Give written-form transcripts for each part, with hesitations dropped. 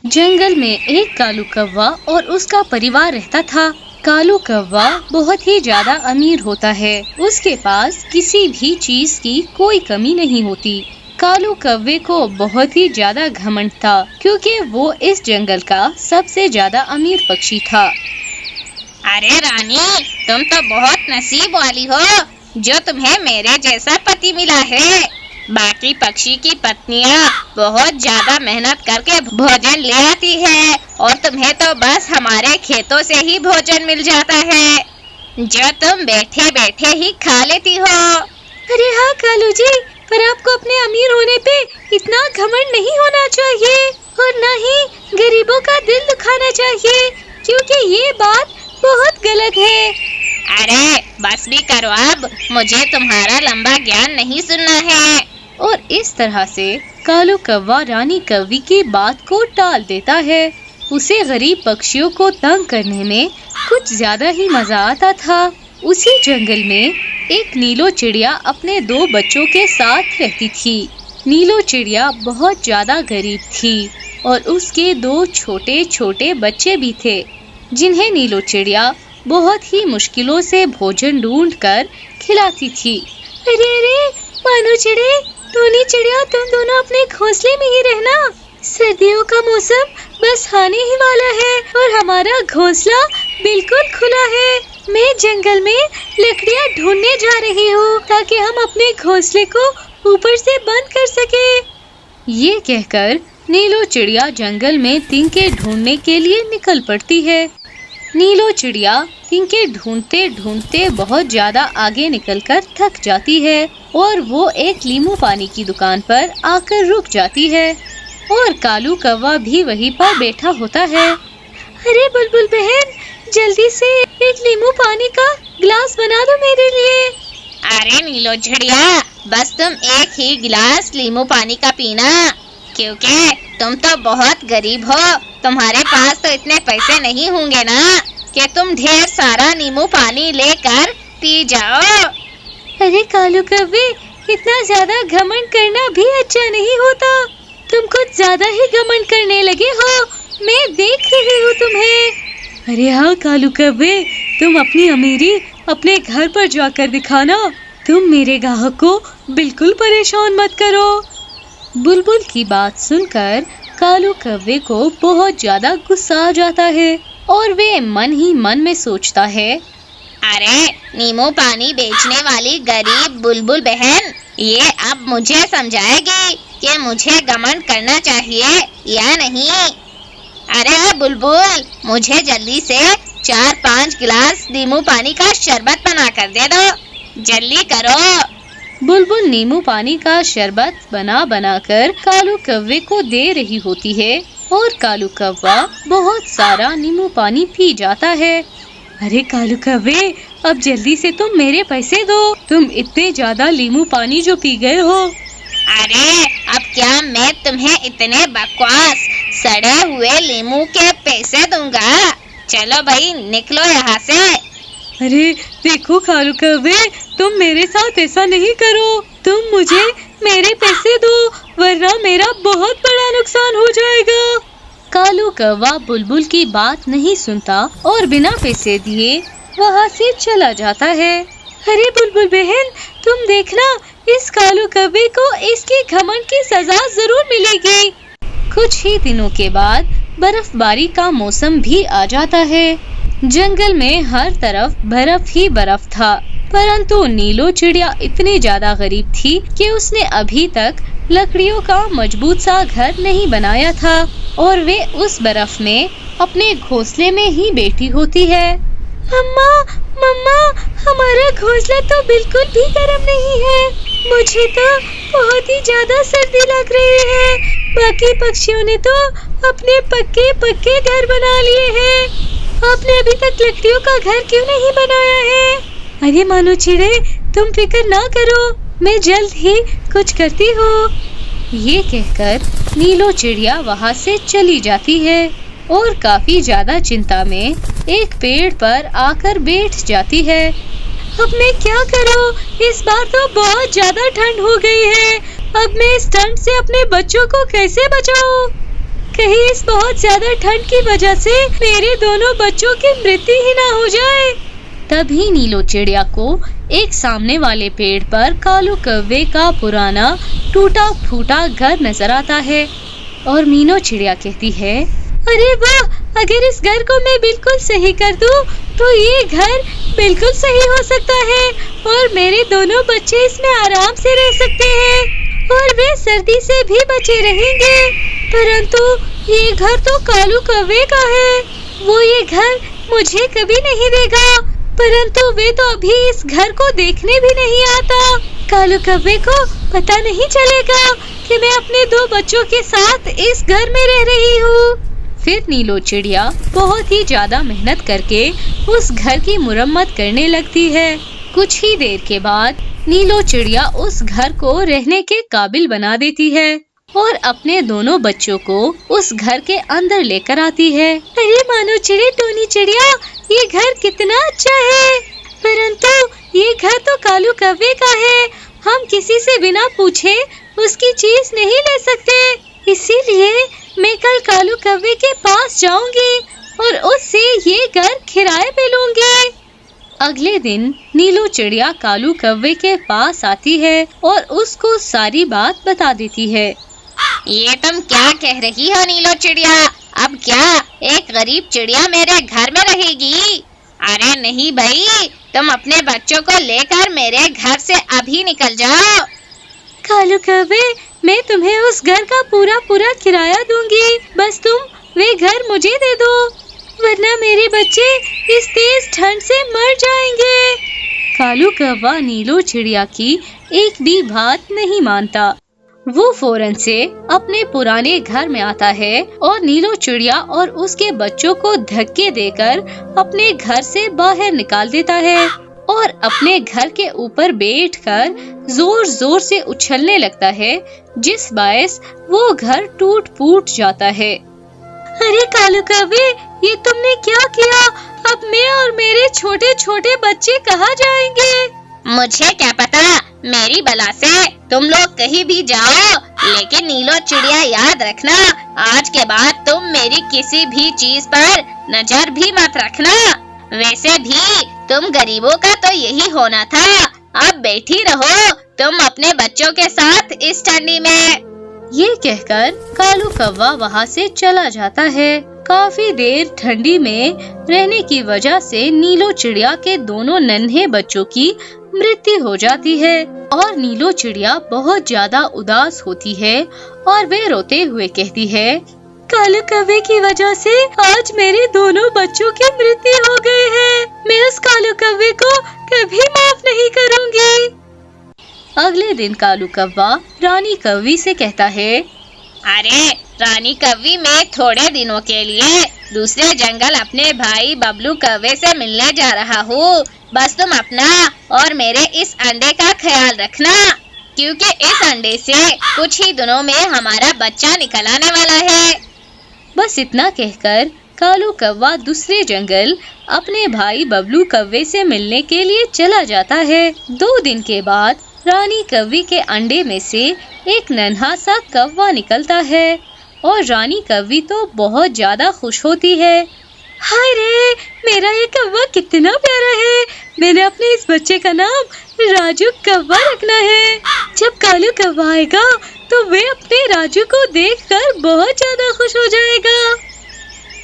जंगल में एक कालू कौवा और उसका परिवार रहता था। कालू कौवा बहुत ही ज्यादा अमीर होता है। उसके पास किसी भी चीज की कोई कमी नहीं होती। कालू कौवे को बहुत ही ज्यादा घमंड था, क्योंकि वो इस जंगल का सबसे ज्यादा अमीर पक्षी था। अरे रानी, तुम तो बहुत नसीब वाली हो जो तुम्हें मेरे जैसा पति मिला है। बाकी पक्षी की पत्नियां बहुत ज्यादा मेहनत करके भोजन ले आती है और तुम्हें तो बस हमारे खेतों से ही भोजन मिल जाता है, जो तुम बैठे बैठे ही खा लेती हो। अरे हाँ कालू जी, पर आपको अपने अमीर होने पे इतना घमंड नहीं होना चाहिए और न ही गरीबों का दिल दुखाना चाहिए, क्योंकि ये बात बहुत गलत है। अरे बस भी करो, अब मुझे तुम्हारा लंबा ज्ञान नहीं सुनना है। और इस तरह से कालू कौवा रानी कौवी की बात को टाल देता है। उसे गरीब पक्षियों को तंग करने में कुछ ज्यादा ही मजा आता था। उसी जंगल में एक नीलो चिड़िया अपने 2 बच्चों के साथ रहती थी। नीलो चिड़िया बहुत ज्यादा गरीब थी और उसके 2 छोटे छोटे बच्चे भी थे, जिन्हें नीलो चिड़िया बहुत ही मुश्किलों से भोजन ढूंढकर खिलाती थी। अरे अरे मानो चिड़े, टोनी चिड़िया, तुम दोनों अपने घोंसले में ही रहना। सर्दियों का मौसम बस आने ही वाला है और हमारा घोंसला बिल्कुल खुला है। मैं जंगल में लकड़ियाँ ढूंढने जा रही हूँ ताकि हम अपने घोंसले को ऊपर से बंद कर सके। ये कहकर नीलो चिड़िया जंगल में तिनके ढूंढने के लिए निकल पड़ती है। नीलो चिड़िया तिनके ढूंढते ढूंढते बहुत ज्यादा आगे निकलकर थक जाती है और वो एक लीमू पानी की दुकान पर आकर रुक जाती है और कालू कौवा भी वहीं पर बैठा होता है। अरे बुलबुल बहन, जल्दी से एक लीमू पानी का गिलास बना दो मेरे लिए। अरे नीलो चिड़िया, बस तुम एक ही गिलास लीमू पानी का पीना, क्योंकि तुम तो बहुत गरीब हो। तुम्हारे पास तो इतने पैसे नहीं होंगे ना कि तुम ढेर सारा नींबू पानी लेकर पी जाओ। अरे कालू कौवे, इतना ज्यादा घमंड करना भी अच्छा नहीं होता। तुम कुछ ज्यादा ही घमंड करने लगे हो, मैं देख रही हूँ तुम्हें। अरे हाँ कालू कौवे, तुम अपनी अमीरी अपने घर पर जाकर दिखाना। तुम मेरे ग्राहक को बिल्कुल परेशान मत करो। बुलबुल की बात सुनकर कालू कौवे को बहुत ज्यादा गुस्सा आ जाता है और वे मन ही मन में सोचता है, अरे नींबू पानी बेचने वाली गरीब बुलबुल बहन, ये अब मुझे समझाएगी कि मुझे घमंड करना चाहिए या नहीं। अरे बुलबुल, मुझे जल्दी से 4-5 गिलास नींबू पानी का शरबत बना कर दे दो, जल्दी करो। बुलबुल नींबू पानी का शरबत बना बना कर कालू कौवे को दे रही होती है और कालू कौवा बहुत सारा नींबू पानी पी जाता है। अरे कालू कौवे, अब जल्दी से तुम मेरे पैसे दो। तुम इतने ज्यादा नींबू पानी जो पी गए हो। अरे अब क्या मैं तुम्हें इतने बकवास सड़े हुए नींबू के पैसे दूंगा? चलो भाई, निकलो यहाँ से। अरे देखो कालू कौवे, तुम मेरे साथ ऐसा नहीं करो। तुम मुझे मेरे पैसे दो, वरना मेरा बहुत बड़ा नुकसान हो जाएगा। कालू कौवा बुलबुल की बात नहीं सुनता और बिना पैसे दिए वहाँ से चला जाता है। अरे बुलबुल बहन, तुम देखना, इस कालू कौवे को इसकी घमंड की सजा जरूर मिलेगी। कुछ ही दिनों के बाद बर्फबारी का मौसम भी आ जाता है। जंगल में हर तरफ बर्फ ही बर्फ था, परंतु नीलो चिड़िया इतनी ज्यादा गरीब थी कि उसने अभी तक लकड़ियों का मजबूत सा घर नहीं बनाया था और वे उस बर्फ में अपने घोंसले में ही बैठी होती है। मम्मा, मम्मा, हमारा घोंसला तो बिल्कुल भी गर्म नहीं है। मुझे तो बहुत ही ज्यादा सर्दी लग रही है। बाकी पक्षियों ने तो अपने पक्के पक्के घर बना लिए हैं। आपने अभी तक लकड़ियों का घर क्यों नहीं बनाया है? अरे मानो चिड़े, तुम फिक्र ना करो, मैं जल्द ही कुछ करती हूँ। ये कहकर नीलो चिड़िया वहाँ से चली जाती है और काफी ज्यादा चिंता में एक पेड़ पर आकर बैठ जाती है। अब मैं क्या करूँ? इस बार तो बहुत ज्यादा ठंड हो गई है। अब मैं इस ठंड से अपने बच्चों को कैसे बचाऊं? कहीं इस बहुत ज्यादा ठंड की वजह से मेरे दोनों बच्चों की मृत्यु ही ना हो जाए। तभी नीलो चिड़िया को एक सामने वाले पेड़ पर कालू कौवे का पुराना टूटा फूटा घर नजर आता है और मीनो चिड़िया कहती है, अरे वाह, अगर इस घर को मैं बिल्कुल सही कर दूं, तो ये घर बिल्कुल सही हो सकता है और मेरे दोनों बच्चे इसमें आराम से रह सकते हैं और वे सर्दी से भी बचे रहेंगे। परंतु ये घर तो कालू कौवे का है, वो ये घर मुझे कभी नहीं देगा। परंतु वे तो अभी इस घर को देखने भी नहीं आता। कालू कौवे को पता नहीं चलेगा कि मैं अपने दो बच्चों के साथ इस घर में रह रही हूँ। फिर नीलो चिड़िया बहुत ही ज्यादा मेहनत करके उस घर की मुरम्मत करने लगती है। कुछ ही देर के बाद नीलो चिड़िया उस घर को रहने के काबिल बना देती है और अपने दोनों बच्चों को उस घर के अंदर लेकर आती है। अरे मानो चिड़ी टोनी चिड़िया, ये घर कितना अच्छा है, परंतु ये घर तो कालू कौवे का है। हम किसी से बिना पूछे उसकी चीज नहीं ले सकते, इसीलिए मैं कल कालू कौवे के पास जाऊंगी और उससे ये घर किराए पे लूंगी। अगले दिन नीलो चिड़िया कालू कौवे के पास आती है और उसको सारी बात बता देती है। ये तुम क्या कह रही हो नीलो चिड़िया? अब क्या एक गरीब चिड़िया मेरे घर में रहेगी? अरे नहीं भाई, तुम अपने बच्चों को लेकर मेरे घर से अभी निकल जाओ। कालू कौवे, मैं तुम्हें उस घर का पूरा किराया दूंगी, बस तुम वे घर मुझे दे दो, वरना मेरे बच्चे इस तेज ठंड से मर जाएंगे। कालू कौवा नीलो चिड़िया की एक भी बात नहीं मानता। वो फौरन से अपने पुराने घर में आता है और नीलो चिड़िया और उसके बच्चों को धक्के देकर अपने घर से बाहर निकाल देता है और अपने घर के ऊपर बैठकर जोर जोर से उछलने लगता है, जिस बायस वो घर टूट फूट जाता है। अरे कालू कौवे, ये तुमने क्या किया? अब मैं और मेरे छोटे छोटे बच्चे कहाँ जाएंगे? मुझे क्या पता, मेरी बला से तुम लोग कहीं भी जाओ, लेकिन नीलो चिड़िया याद रखना, आज के बाद तुम मेरी किसी भी चीज पर नजर भी मत रखना। वैसे भी तुम गरीबों का तो यही होना था। अब बैठी रहो तुम अपने बच्चों के साथ इस ठंडी में। ये कहकर कालू कौवा वहाँ से चला जाता है। काफी देर ठंडी में रहने की वजह से नीलो चिड़िया के दोनों नन्हे बच्चों की मृत्यु हो जाती है और नीलो चिड़िया बहुत ज्यादा उदास होती है और वे रोते हुए कहती है, कालू कौवे की वजह से आज मेरे दोनों बच्चों की मृत्यु हो गई है। मैं उस कालू कौवे को कभी माफ नहीं करूंगी। अगले दिन कालू कौवा रानी कौवी से कहता है, अरे रानी कौवी, मैं थोड़े दिनों के लिए दूसरे जंगल अपने भाई बबलू कौवे से मिलने जा रहा हूँ। बस तुम अपना और मेरे इस अंडे का ख्याल रखना, क्योंकि इस अंडे से कुछ ही दिनों में हमारा बच्चा निकल आने वाला है। बस इतना कहकर कालू कौवा दूसरे जंगल अपने भाई बबलू कौवे से मिलने के लिए चला जाता है। 2 दिन के बाद रानी कौवी के अंडे में से एक नन्हा सा कौवा निकलता है और रानी कौवी तो बहुत ज्यादा खुश होती है। हाय रे, मेरा ये कौवा कितना प्यारा है, मैंने अपने इस बच्चे का नाम राजू कौवा रखना है। जब कालू कौवा आएगा तो वे अपने राजू को देखकर बहुत ज्यादा खुश हो जाएगा।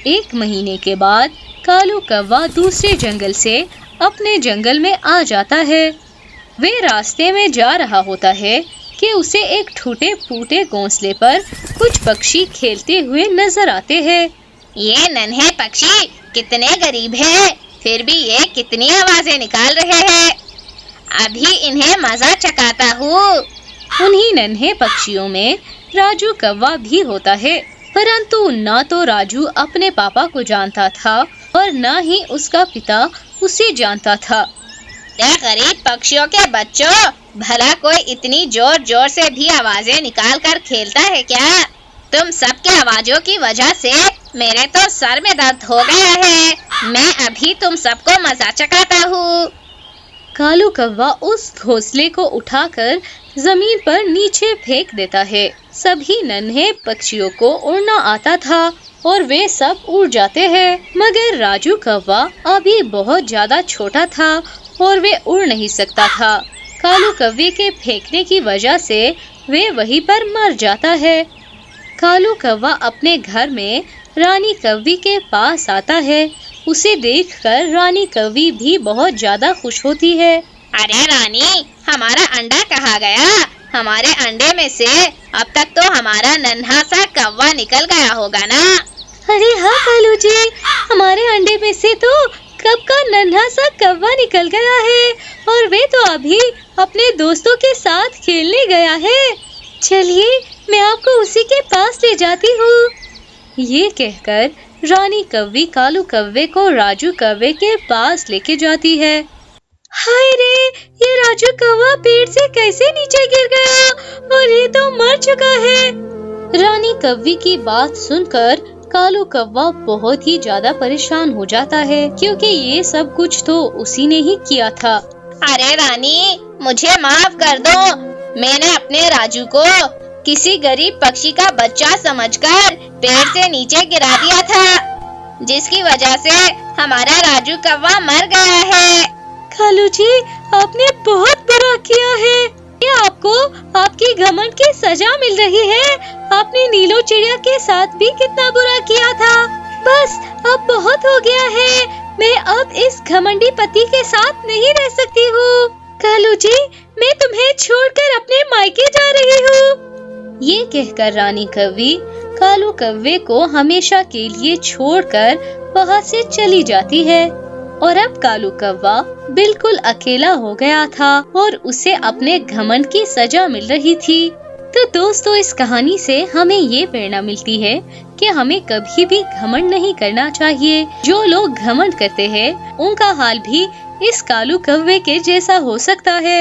1 महीने के बाद कालू कौवा दूसरे जंगल से अपने जंगल में आ जाता है। वे रास्ते में जा रहा होता है कि उसे एक टूटे फूटे घोंसले पर कुछ पक्षी खेलते हुए नजर आते हैं। ये नन्हे पक्षी कितने गरीब हैं, फिर भी ये कितनी आवाजें निकाल रहे हैं। अभी इन्हें मजा चखाता हूँ। उन्हीं नन्हे पक्षियों में राजू कौवा भी होता है, परंतु न तो राजू अपने पापा को जानता था और न ही उसका पिता उसे जानता था। क्या गरीब पक्षियों के बच्चों, भला कोई इतनी जोर जोर से भी आवाजें निकाल कर खेलता है क्या? तुम सबके आवाजों की वजह से मेरे तो सर में दर्द हो गया है। मैं अभी तुम सबको मजा चखाता हूँ। कालू कौवा उस घोंसले को उठाकर जमीन पर नीचे फेंक देता है। सभी नन्हे पक्षियों को उड़ना आता था और वे सब उड़ जाते हैं, मगर राजू कौवा अभी बहुत ज्यादा छोटा था और वे उड़ नहीं सकता था। कालू कौवे के फेंकने की वजह से वे वहीं पर मर जाता है। कालू कौवा अपने घर में रानी कौवी के पास आता है। उसे देखकर रानी कौवी भी बहुत ज्यादा खुश होती है। अरे रानी, हमारा अंडा कहाँ गया? हमारे अंडे में से अब तक तो हमारा नन्हा सा कौवा निकल गया होगा ना? अरे हाँ कालू जी, हमारे अंडे में से तो कब का नन्हा सा कौवा निकल गया है और वे तो अभी अपने दोस्तों के साथ खेलने गया है। चलिए मैं आपको उसी के पास ले जाती हूँ। ये कहकर रानी कौवी कालू कौवे को राजू कौवे के पास लेके जाती है। हाय रे, ये राजू कौवा पेड़ से कैसे नीचे गिर गया और ये तो मर चुका है। रानी कौवी की बात सुनकर कालू कौवा बहुत ही ज्यादा परेशान हो जाता है, क्योंकि ये सब कुछ तो उसी ने ही किया था। अरे रानी, मुझे माफ कर दो। मैंने अपने राजू को किसी गरीब पक्षी का बच्चा समझकर पेड़ से नीचे गिरा दिया था, जिसकी वजह से हमारा राजू कौवा मर गया है। कालू जी, आपने बहुत बुरा किया है। ये आपको आपकी घमंड की सजा मिल रही है। आपने नीलो चिड़िया के साथ भी कितना बुरा किया था। बस अब बहुत हो गया है। मैं अब इस घमंडी पति के साथ नहीं रह सकती हूँ। कालू जी, मैं तुम्हें छोड़कर अपने मायके जा रही हूँ। ये कहकर रानी कौवी कालू कौवे को हमेशा के लिए छोड़कर वहाँ से चली जाती है और अब कालू कौवा बिल्कुल अकेला हो गया था और उसे अपने घमंड की सजा मिल रही थी। तो दोस्तों, इस कहानी से हमें ये प्रेरणा मिलती है कि हमें कभी भी घमंड नहीं करना चाहिए। जो लोग घमंड करते हैं उनका हाल भी इस कालू कौवे के जैसा हो सकता है।